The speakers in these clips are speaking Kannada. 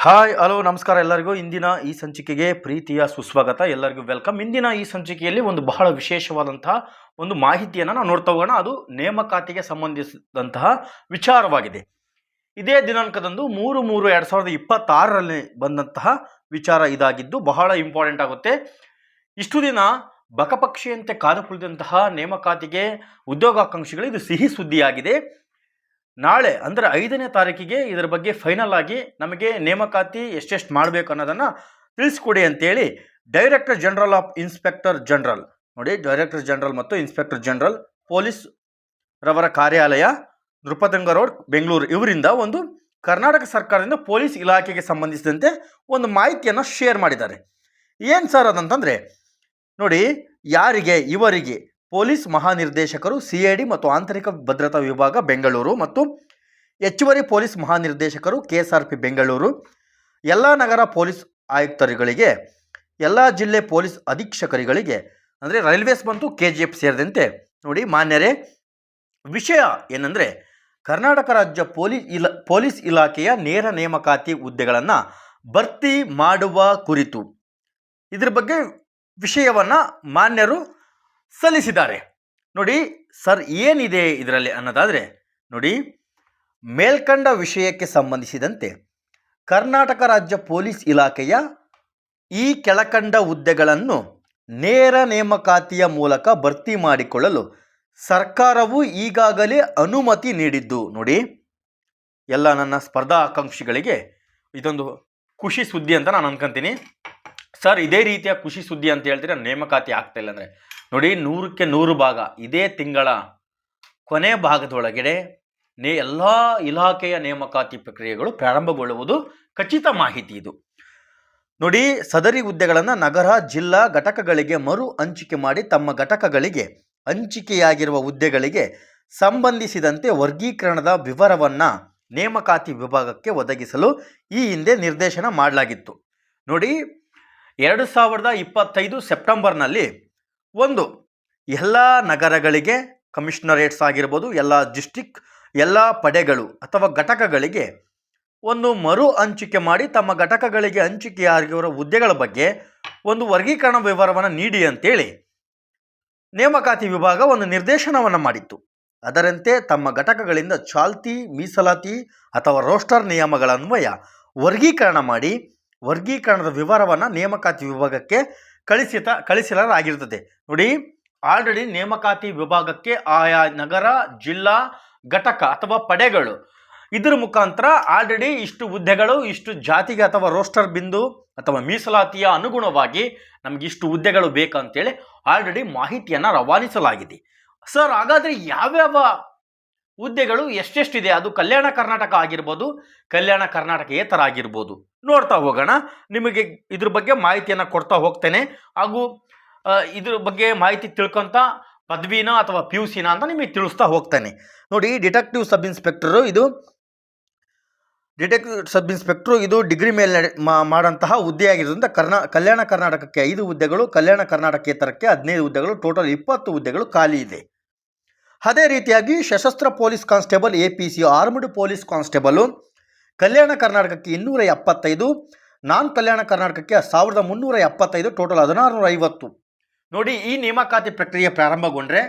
ಹಾಯ್ ಹಲೋ ನಮಸ್ಕಾರ ಎಲ್ಲರಿಗೂ. ಇಂದಿನ ಈ ಸಂಚಿಕೆಗೆ ಪ್ರೀತಿಯ ಸುಸ್ವಾಗತ. ಎಲ್ಲರಿಗೂ ವೆಲ್ಕಮ್. ಇಂದಿನ ಈ ಸಂಚಿಕೆಯಲ್ಲಿ ಒಂದು ಬಹಳ ವಿಶೇಷವಾದಂತಹ ಒಂದು ಮಾಹಿತಿಯನ್ನು ನಾವು ನೋಡ್ತಾ ಹೋಗೋಣ. ಅದು ನೇಮಕಾತಿಗೆ ಸಂಬಂಧಿಸಿದಂತಹ ವಿಚಾರವಾಗಿದೆ. ಇದೇ ದಿನಾಂಕದಂದು 3/3/2026ರಲ್ಲಿ ಬಂದಂತಹ ವಿಚಾರ ಇದಾಗಿದ್ದು ಬಹಳ ಇಂಪಾರ್ಟೆಂಟ್ ಆಗುತ್ತೆ. ಇಷ್ಟು ದಿನ ಬಕಪಕ್ಷಿಯಂತೆ ಕಾದು ಕುಳಿದಂತಹ ನೇಮಕಾತಿಗೆ ಉದ್ಯೋಗಾಕಾಂಕ್ಷಿಗಳು ಇದು ಸಿಹಿ ಸುದ್ದಿಯಾಗಿದೆ. ನಾಳೆ ಅಂದರೆ 5ನೇ ತಾರೀಕಿಗೆ ಇದರ ಬಗ್ಗೆ ಫೈನಲ್ ಆಗಿ ನಮಗೆ ನೇಮಕಾತಿ ಎಷ್ಟೆಷ್ಟು ಮಾಡಬೇಕು ಅನ್ನೋದನ್ನು ತಿಳಿಸ್ಕೊಡಿ ಅಂತೇಳಿ director general of inspector general, ನೋಡಿ ಡೈರೆಕ್ಟರ್ ಜನರಲ್ ಮತ್ತು ಇನ್ಸ್ಪೆಕ್ಟರ್ ಜನರಲ್ ಪೊಲೀಸ್ ರವರ ಕಾರ್ಯಾಲಯ ನೃಪತುಂಗ ರೋಡ್ ಬೆಂಗಳೂರು ಇವರಿಂದ ಒಂದು ಕರ್ನಾಟಕ ಸರ್ಕಾರದಿಂದ ಪೊಲೀಸ್ ಇಲಾಖೆಗೆ ಸಂಬಂಧಿಸಿದಂತೆ ಒಂದು ಮಾಹಿತಿಯನ್ನು ಶೇರ್ ಮಾಡಿದ್ದಾರೆ. ಏನು ಸರ್ ಅದಂತಂದರೆ ನೋಡಿ, ಯಾರಿಗೆ ಇವರಿಗೆ ಪೊಲೀಸ್ ಮಹಾನಿರ್ದೇಶಕರು CID ಮತ್ತು ಆಂತರಿಕ ಭದ್ರತಾ ವಿಭಾಗ ಬೆಂಗಳೂರು ಮತ್ತು ಹೆಚ್ಚುವರಿ ಪೊಲೀಸ್ ಮಹಾನಿರ್ದೇಶಕರು KSRP ಬೆಂಗಳೂರು, ಎಲ್ಲ ನಗರ ಪೊಲೀಸ್ ಆಯುಕ್ತರುಗಳಿಗೆ, ಎಲ್ಲ ಜಿಲ್ಲೆ ಪೊಲೀಸ್ ಅಧೀಕ್ಷಕರುಗಳಿಗೆ ಅಂದರೆ ರೈಲ್ವೇಸ್ ಮತ್ತು KGF ಸೇರಿದಂತೆ ನೋಡಿ ಮಾನ್ಯರೇ, ವಿಷಯ ಏನಂದರೆ ಕರ್ನಾಟಕ ರಾಜ್ಯ ಪೊಲೀಸ್ ಇಲಾಖೆಯ ನೇರ ನೇಮಕಾತಿ ಹುದ್ದೆಗಳನ್ನು ಭರ್ತಿ ಮಾಡುವ ಕುರಿತು ಇದ್ರ ಬಗ್ಗೆ ವಿಷಯವನ್ನು ಮಾನ್ಯರು ಸಲ್ಲಿಸಿದ್ದಾರೆ. ನೋಡಿ ಸರ್ ಏನಿದೆ ಇದರಲ್ಲಿ ಅನ್ನೋದಾದರೆ ನೋಡಿ, ಮೇಲ್ಕಂಡ ವಿಷಯಕ್ಕೆ ಸಂಬಂಧಿಸಿದಂತೆ ಕರ್ನಾಟಕ ರಾಜ್ಯ ಪೊಲೀಸ್ ಇಲಾಖೆಯ ಈ ಕೆಳಕಂಡ ಹುದ್ದೆಗಳನ್ನು ನೇರ ನೇಮಕಾತಿಯ ಮೂಲಕ ಭರ್ತಿ ಮಾಡಿಕೊಳ್ಳಲು ಸರ್ಕಾರವು ಈಗಾಗಲೇ ಅನುಮತಿ ನೀಡಿದ್ದು. ನೋಡಿ, ಎಲ್ಲ ನನ್ನ ಸ್ಪರ್ಧಾ ಆಕಾಂಕ್ಷಿಗಳಿಗೆ ಇದೊಂದು ಖುಷಿ ಸುದ್ದಿ ಅಂತ ನಾನು ಅನ್ಕೊಂತೀನಿ. ಸರ್ ಇದೇ ರೀತಿಯ ಖುಷಿ ಸುದ್ದಿ ಅಂತ ಹೇಳ್ತೀರಾ ನೇಮಕಾತಿ ಆಗ್ತಾ ಇಲ್ಲ ಅಂದರೆ ನೋಡಿ, 100ಕ್ಕೆ 100 ಭಾಗ ಇದೇ ತಿಂಗಳ ಕೊನೆ ಭಾಗದೊಳಗಡೆ ಎಲ್ಲ ಇಲಾಖೆಯ ನೇಮಕಾತಿ ಪ್ರಕ್ರಿಯೆಗಳು ಪ್ರಾರಂಭಗೊಳ್ಳುವುದು ಖಚಿತ ಮಾಹಿತಿ ಇದು. ನೋಡಿ, ಸದರಿ ಹುದ್ದೆಗಳನ್ನು ನಗರ ಜಿಲ್ಲಾ ಘಟಕಗಳಿಗೆ ಮರು ಹಂಚಿಕೆ ಮಾಡಿ ತಮ್ಮ ಘಟಕಗಳಿಗೆ ಹಂಚಿಕೆಯಾಗಿರುವ ಹುದ್ದೆಗಳಿಗೆ ಸಂಬಂಧಿಸಿದಂತೆ ವರ್ಗೀಕರಣದ ವಿವರವನ್ನು ನೇಮಕಾತಿ ವಿಭಾಗಕ್ಕೆ ಒದಗಿಸಲು ಈ ಹಿಂದೆ ನಿರ್ದೇಶನ ಮಾಡಲಾಗಿತ್ತು. ನೋಡಿ, 2025 ಸೆಪ್ಟೆಂಬರ್ನಲ್ಲಿ ಒಂದು ಎಲ್ಲ ನಗರಗಳಿಗೆ ಕಮಿಷನರೇಟ್ಸ್ ಆಗಿರ್ಬೋದು, ಎಲ್ಲ ಡಿಸ್ಟ್ರಿಕ್ಟ್, ಎಲ್ಲ ಪಡೆಗಳು ಅಥವಾ ಘಟಕಗಳಿಗೆ ಒಂದು ಮರು ಹಂಚಿಕೆ ಮಾಡಿ ತಮ್ಮ ಘಟಕಗಳಿಗೆ ಹಂಚಿಕೆಯಾಗಿರುವ ಹುದ್ದೆಗಳ ಬಗ್ಗೆ ಒಂದು ವರ್ಗೀಕರಣ ವಿವರವನ್ನು ನೀಡಿ ಅಂತೇಳಿ ನೇಮಕಾತಿ ವಿಭಾಗ ಒಂದು ನಿರ್ದೇಶನವನ್ನು ಮಾಡಿತ್ತು. ಅದರಂತೆ ತಮ್ಮ ಘಟಕಗಳಿಂದ ಚಾಲ್ತಿ ಮೀಸಲಾತಿ ಅಥವಾ ರೋಸ್ಟರ್ ನಿಯಮಗಳ ಅನ್ವಯ ವರ್ಗೀಕರಣ ಮಾಡಿ ವರ್ಗೀಕರಣದ ವಿವರವನ್ನು ನೇಮಕಾತಿ ವಿಭಾಗಕ್ಕೆ ಕಳಿಸಲಾಗಿರ್ತದೆ. ನೋಡಿ, ಆಲ್ರೆಡಿ ನೇಮಕಾತಿ ವಿಭಾಗಕ್ಕೆ ಆಯಾ ನಗರ ಜಿಲ್ಲಾ ಘಟಕ ಅಥವಾ ಪಡೆಗಳು ಇದರ ಮುಖಾಂತರ ಆಲ್ರೆಡಿ ಇಷ್ಟು ಹುದ್ದೆಗಳು ಇಷ್ಟು ಜಾತಿಗೆ ಅಥವಾ ರೋಸ್ಟರ್ ಬಿಂದು ಅಥವಾ ಮೀಸಲಾತಿಯ ಅನುಗುಣವಾಗಿ ನಮಗೆ ಇಷ್ಟು ಹುದ್ದೆಗಳು ಬೇಕಂತೇಳಿ ಆಲ್ರೆಡಿ ಮಾಹಿತಿಯನ್ನು ರವಾನಿಸಲಾಗಿದೆ. ಸರ್ ಹಾಗಾದರೆ ಯಾವ್ಯಾವ ಹುದ್ದೆಗಳು ಎಷ್ಟೆಷ್ಟಿದೆ, ಅದು ಕಲ್ಯಾಣ ಕರ್ನಾಟಕ ಆಗಿರ್ಬೋದು, ಕಲ್ಯಾಣ ಕರ್ನಾಟಕೇತರ ಆಗಿರ್ಬೋದು, ನೋಡ್ತಾ ಹೋಗೋಣ. ನಿಮಗೆ ಇದ್ರ ಬಗ್ಗೆ ಮಾಹಿತಿಯನ್ನು ಕೊಡ್ತಾ ಹೋಗ್ತೇನೆ. ಹಾಗೂ ಇದ್ರ ಬಗ್ಗೆ ಮಾಹಿತಿ ತಿಳ್ಕೊತ ಪದವಿನ ಅಥವಾ PUCನ ಅಂತ ನಿಮಗೆ ತಿಳಿಸ್ತಾ ಹೋಗ್ತೇನೆ. ನೋಡಿ, ಡಿಟೆಕ್ಟಿವ್ ಸಬ್ ಇನ್ಸ್ಪೆಕ್ಟರು ಇದು ಡಿಗ್ರಿ ಮೇಲೆ ಮಾಡೋಂತಹ ಹುದ್ದೆಯಾಗಿರೋದ್ರಿಂದ ಕಲ್ಯಾಣ ಕರ್ನಾಟಕಕ್ಕೆ 5 ಹುದ್ದೆಗಳು, ಕಲ್ಯಾಣ ಕರ್ನಾಟಕೇತರಕ್ಕೆ 15 ಹುದ್ದೆಗಳು, ಟೋಟಲ್ 20 ಹುದ್ದೆಗಳು ಖಾಲಿ ಇದೆ. ಅದೇ ರೀತಿಯಾಗಿ ಸಶಸ್ತ್ರ police constable APC armed police constable ಕಲ್ಯಾಣ ಕರ್ನಾಟಕಕ್ಕೆ 275, ನಾನ್ ಕಲ್ಯಾಣ ಕರ್ನಾಟಕಕ್ಕೆ 1375, ಟೋಟಲ್ 1650. ನೋಡಿ, ಈ ನೇಮಕಾತಿ ಪ್ರಕ್ರಿಯೆ ಪ್ರಾರಂಭಗೊಂಡ್ರೆ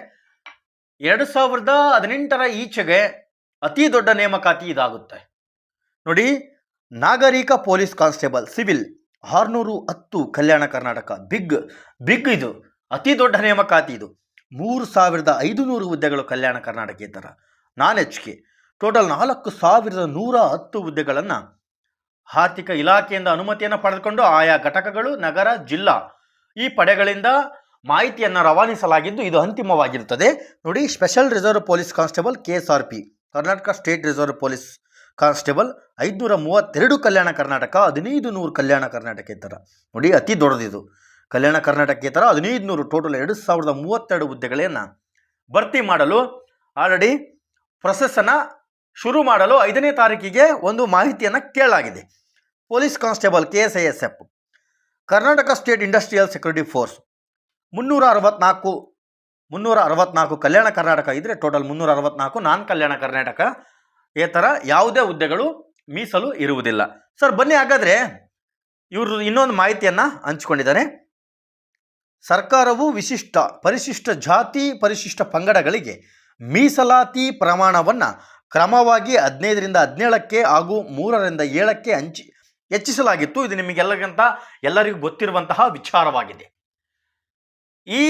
2018ರ ಈಚೆಗೆ ಅತಿ ದೊಡ್ಡ ನೇಮಕಾತಿ ಇದಾಗುತ್ತೆ. ನೋಡಿ, ನಾಗರಿಕ police constable civil 610 Kalyana Karnataka, big ಇದು ಅತಿ ದೊಡ್ಡ ನೇಮಕಾತಿ ಇದು. 3500 ಹುದ್ದೆಗಳು ಕಲ್ಯಾಣ ಕರ್ನಾಟಕೇತರ, ನಾನ್ HK, ಟೋಟಲ್ 4110 ಹುದ್ದೆಗಳನ್ನು ಆರ್ಥಿಕ ಇಲಾಖೆಯಿಂದ ಅನುಮತಿಯನ್ನು ಪಡೆದುಕೊಂಡು ಆಯಾ ಘಟಕಗಳು ನಗರ ಜಿಲ್ಲಾ ಈ ಪಡೆಗಳಿಂದ ಮಾಹಿತಿಯನ್ನು ರವಾನಿಸಲಾಗಿದ್ದು ಇದು ಅಂತಿಮವಾಗಿರುತ್ತದೆ. ನೋಡಿ, special reserve police constable KSRP Karnataka state reserve police constable 532 Kalyana Karnataka, 1500 ಕಲ್ಯಾಣ ಕರ್ನಾಟಕೇತರ. ನೋಡಿ, ಅತಿ ದೊಡ್ಡದಿದು ಕಲ್ಯಾಣ ಕರ್ನಾಟಕೇತರ 1500, ಟೋಟಲ್ 2032 ಹುದ್ದೆಗಳನ್ನು ಭರ್ತಿ ಮಾಡಲು ಆಲ್ರೆಡಿ ಪ್ರೊಸೆಸ್ಸನ್ನು ಶುರು ಮಾಡಲು 5ನೇ ತಾರೀಕಿಗೆ ಒಂದು ಮಾಹಿತಿಯನ್ನು ಕೇಳಲಾಗಿದೆ. Police constable KSISF Karnataka state industrial security force 364 Kalyana Karnataka ಇದ್ದರೆ ಟೋಟಲ್ 364, ನಾನ್ ಕಲ್ಯಾಣ ಕರ್ನಾಟಕ ಏತರ ಯಾವುದೇ ಹುದ್ದೆಗಳು ಮೀಸಲು ಇರುವುದಿಲ್ಲ. ಸರ್ ಬನ್ನಿ ಹಾಗಾದರೆ ಇವರು ಇನ್ನೊಂದು ಮಾಹಿತಿಯನ್ನು ಹಂಚಿಕೊಂಡಿದ್ದಾರೆ. ಸರ್ಕಾರವು ಪರಿಶಿಷ್ಟ ಜಾತಿ ಪರಿಶಿಷ್ಟ ಪಂಗಡಗಳಿಗೆ ಮೀಸಲಾತಿ ಪ್ರಮಾಣವನ್ನು ಕ್ರಮವಾಗಿ 15ರಿಂದ 17ಕ್ಕೆ ಹಾಗೂ 3ರಿಂದ 7ಕ್ಕೆ ಹೆಚ್ಚಿಸಲಾಗಿತ್ತು. ಇದು ಎಲ್ಲರಿಗೂ ಗೊತ್ತಿರುವಂತಹ ವಿಚಾರವಾಗಿದೆ. ಈ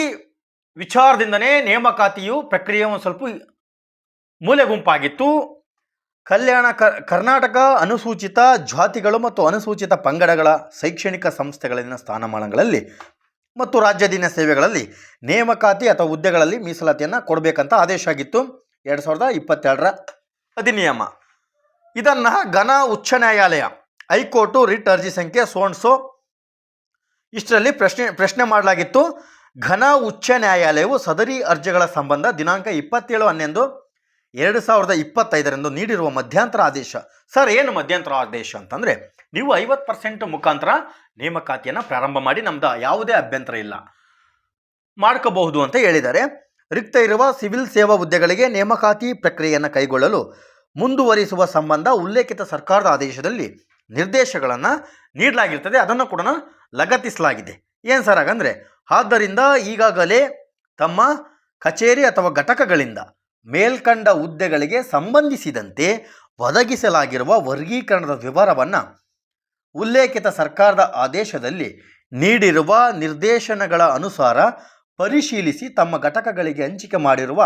ವಿಚಾರದಿಂದನೇ ನೇಮಕಾತಿಯು ಪ್ರಕ್ರಿಯೆ ಒಂದು ಸ್ವಲ್ಪ ಮೂಲೆ ಗುಂಪಾಗಿತ್ತು. ಕರ್ನಾಟಕ ಅನುಸೂಚಿತ ಜಾತಿಗಳು ಮತ್ತು ಅನುಸೂಚಿತ ಪಂಗಡಗಳ ಶೈಕ್ಷಣಿಕ ಸಂಸ್ಥೆಗಳಲ್ಲಿನ ಸ್ಥಾನಮಾನಗಳಲ್ಲಿ ಮತ್ತು ರಾಜ್ಯಾಧೀನ ಸೇವೆಗಳಲ್ಲಿ ನೇಮಕಾತಿ ಅಥವಾ ಹುದ್ದೆಗಳಲ್ಲಿ ಮೀಸಲಾತಿಯನ್ನು ಕೊಡಬೇಕಂತ ಆದೇಶ ಆಗಿತ್ತು 2022ರ ಅಧಿನಿಯಮ. ಇದನ್ನು ಘನ ಉಚ್ಚ ನ್ಯಾಯಾಲಯ ಹೈಕೋರ್ಟು ರಿಟ್ ಅರ್ಜಿ ಸಂಖ್ಯೆ ಸೋನ್ಸೋ ಇಷ್ಟರಲ್ಲಿ ಪ್ರಶ್ನೆ ಮಾಡಲಾಗಿತ್ತು. ಘನ ಉಚ್ಚ ನ್ಯಾಯಾಲಯವು ಸದರಿ ಅರ್ಜಿಗಳ ಸಂಬಂಧ ದಿನಾಂಕ 27/11/2025 ನೀಡಿರುವ ಮಧ್ಯಂತರ ಆದೇಶ. ಸರ್ ಏನು ಮಧ್ಯಂತರ ಆದೇಶ ಅಂತಂದರೆ, ನೀವು 50% ಮುಖಾಂತರ ನೇಮಕಾತಿಯನ್ನು ಪ್ರಾರಂಭ ಮಾಡಿ, ನಮ್ದು ಯಾವುದೇ ಅಭ್ಯಂತರ ಇಲ್ಲ, ಮಾಡ್ಕೋಬಹುದು ಅಂತ ಹೇಳಿದ್ದಾರೆ. ರಿಕ್ತ ಇರುವ ಸಿವಿಲ್ ಸೇವಾ ಹುದ್ದೆಗಳಿಗೆ ನೇಮಕಾತಿ ಪ್ರಕ್ರಿಯೆಯನ್ನು ಕೈಗೊಳ್ಳಲು ಮುಂದುವರಿಸುವ ಸಂಬಂಧ ಉಲ್ಲೇಖಿತ ಸರ್ಕಾರದ ಆದೇಶದಲ್ಲಿ ನಿರ್ದೇಶಗಳನ್ನು ನೀಡಲಾಗಿರ್ತದೆ. ಅದನ್ನು ಕೂಡ ಲಗತ್ತಿಸಲಾಗಿದೆ. ಏನು ಸರ್ ಹಾಗಂದರೆ, ಆದ್ದರಿಂದ ಈಗಾಗಲೇ ತಮ್ಮ ಕಚೇರಿ ಅಥವಾ ಘಟಕಗಳಿಂದ ಮೇಲ್ಕಂಡ ಹುದ್ದೆಗಳಿಗೆ ಸಂಬಂಧಿಸಿದಂತೆ ಒದಗಿಸಲಾಗಿರುವ ವರ್ಗೀಕರಣದ ವಿವರವನ್ನು ಉಲ್ಲೇಖಿತ ಸರ್ಕಾರದ ಆದೇಶದಲ್ಲಿ ನೀಡಿರುವ ನಿರ್ದೇಶನಗಳ ಅನುಸಾರ ಪರಿಶೀಲಿಸಿ ತಮ್ಮ ಘಟಕಗಳಿಗೆ ಹಂಚಿಕೆ ಮಾಡಿರುವ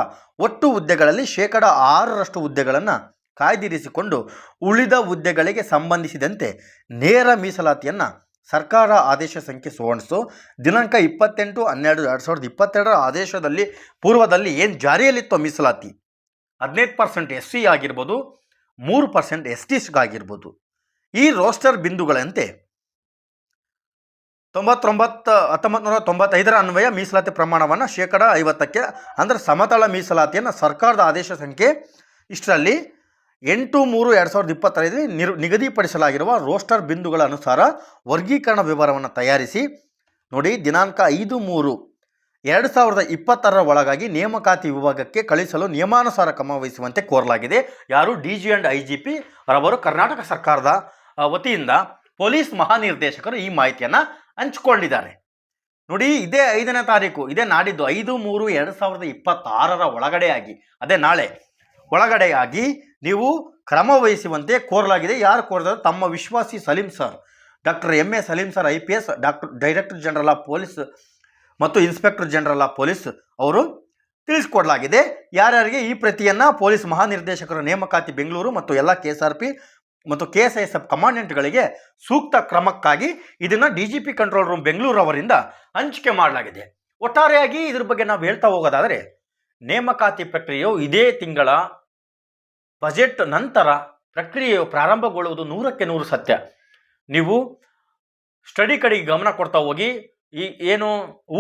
ಒಟ್ಟು ಹುದ್ದೆಗಳಲ್ಲಿ 6% ಹುದ್ದೆಗಳನ್ನು ಕಾಯ್ದಿರಿಸಿಕೊಂಡು ಉಳಿದ ಹುದ್ದೆಗಳಿಗೆ ಸಂಬಂಧಿಸಿದಂತೆ ನೇರ ಮೀಸಲಾತಿಯನ್ನು ಸರ್ಕಾರ ಆದೇಶ ಸಂಖ್ಯೆ ಸೋನ್ಸೋ ದಿನಾಂಕ 28/12/2022 ಆದೇಶದಲ್ಲಿ ಪೂರ್ವದಲ್ಲಿ ಏನು ಜಾರಿಯಲ್ಲಿತ್ತೋ ಮೀಸಲಾತಿ 15% SC ಆಗಿರ್ಬೋದು, 3% STಗಾಗಿರ್ಬೋದು, ಈ ರೋಸ್ಟರ್ ಬಿಂದುಗಳಂತೆ 1995ರ ಅನ್ವಯ ಮೀಸಲಾತಿ ಪ್ರಮಾಣವನ್ನು 50%ಕ್ಕೆ ಅಂದರೆ ಸಮತಳ ಮೀಸಲಾತಿಯನ್ನು ಸರ್ಕಾರದ ಆದೇಶ ಸಂಖ್ಯೆ ಇಷ್ಟರಲ್ಲಿ 8/3/2025 ನಿಗದಿಪಡಿಸಲಾಗಿರುವ ರೋಸ್ಟರ್ ಬಿಂದುಗಳ ಅನುಸಾರ ವರ್ಗೀಕರಣ ವಿವರವನ್ನು ತಯಾರಿಸಿ ನೋಡಿ ದಿನಾಂಕ 5/3/2026 ಒಳಗಾಗಿ ನೇಮಕಾತಿ ವಿಭಾಗಕ್ಕೆ ಕಳಿಸಲು ನಿಯಮಾನುಸಾರ ಕ್ರಮ ವಹಿಸುವಂತೆ ಕೋರಲಾಗಿದೆ. ಯಾರು DG and IGP ರವರು ಕರ್ನಾಟಕ ಸರ್ಕಾರದ ವತಿಯಿಂದ ಪೊಲೀಸ್ ಮಹಾನಿರ್ದೇಶಕರು ಈ ಮಾಹಿತಿಯನ್ನು ಹಂಚಿಕೊಂಡಿದ್ದಾರೆ. ನೋಡಿ ಇದೇ 5ನೇ ತಾರೀಕು, ಇದೇ ನಾಡಿದ್ದು 5/3/2026 ಒಳಗಡೆಯಾಗಿ, ಅದೇ ನಾಳೆ ಒಳಗಡೆಯಾಗಿ ನೀವು ಕ್ರಮ ವಹಿಸುವಂತೆ ಕೋರಲಾಗಿದೆ. ಯಾರು ಕೋರಿದರು? ತಮ್ಮ ವಿಶ್ವಾಸಿ Salim sir, doctor MA Salim sir IPS, director general of police ಮತ್ತು ಇನ್ಸ್ಪೆಕ್ಟರ್ ಜನರಲ್ ಆಫ್ ಪೊಲೀಸ್ ಅವರು ತಿಳಿಸಿಕೊಡಲಾಗಿದೆ. ಯಾರ್ಯಾರಿಗೆ ಈ ಪ್ರತಿಯನ್ನು ಪೊಲೀಸ್ ಮಹಾನಿರ್ದೇಶಕರ ನೇಮಕಾತಿ ಬೆಂಗಳೂರು ಮತ್ತು ಎಲ್ಲ KSRP ಮತ್ತು KSISF ಕಮಾಂಡೆಂಟ್ಗಳಿಗೆ ಸೂಕ್ತ ಕ್ರಮಕ್ಕಾಗಿ ಇದನ್ನು DGP ಕಂಟ್ರೋಲ್ ರೂಮ್ ಬೆಂಗಳೂರು ಅವರಿಂದ ಹಂಚಿಕೆ ಮಾಡಲಾಗಿದೆ. ಒಟ್ಟಾರೆಯಾಗಿ ಇದ್ರ ಬಗ್ಗೆ ನಾವು ಹೇಳ್ತಾ ಹೋಗೋದಾದರೆ, ನೇಮಕಾತಿ ಪ್ರಕ್ರಿಯೆಯು ಇದೇ ತಿಂಗಳ ಬಜೆಟ್ ನಂತರ ಪ್ರಕ್ರಿಯೆಯು ಪ್ರಾರಂಭಗೊಳ್ಳುವುದು 100ಕ್ಕೆ 100 ಸತ್ಯ. ನೀವು ಸ್ಟಡಿ ಕಡೆಗೆ ಗಮನ ಕೊಡ್ತಾ ಹೋಗಿ, ಈ ಏನು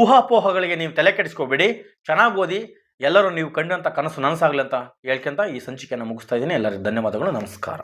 ಊಹಾಪೋಹಗಳಿಗೆ ನೀವು ತಲೆ ಕೆಡಿಸ್ಕೋಬೇಡಿ, ಚೆನ್ನಾಗಿ ಓದಿ, ಎಲ್ಲರೂ ನೀವು ಕಂಡಂಥ ಕನಸು ನನಸಾಗಲಿ ಅಂತ ಹೇಳ್ಕೊಂತ ಈ ಸಂಚಿಕೆಯನ್ನು ಮುಗಿಸ್ತಾ ಇದ್ದೀನಿ. ಎಲ್ಲರಿಗೂ ಧನ್ಯವಾದಗಳು, ನಮಸ್ಕಾರ.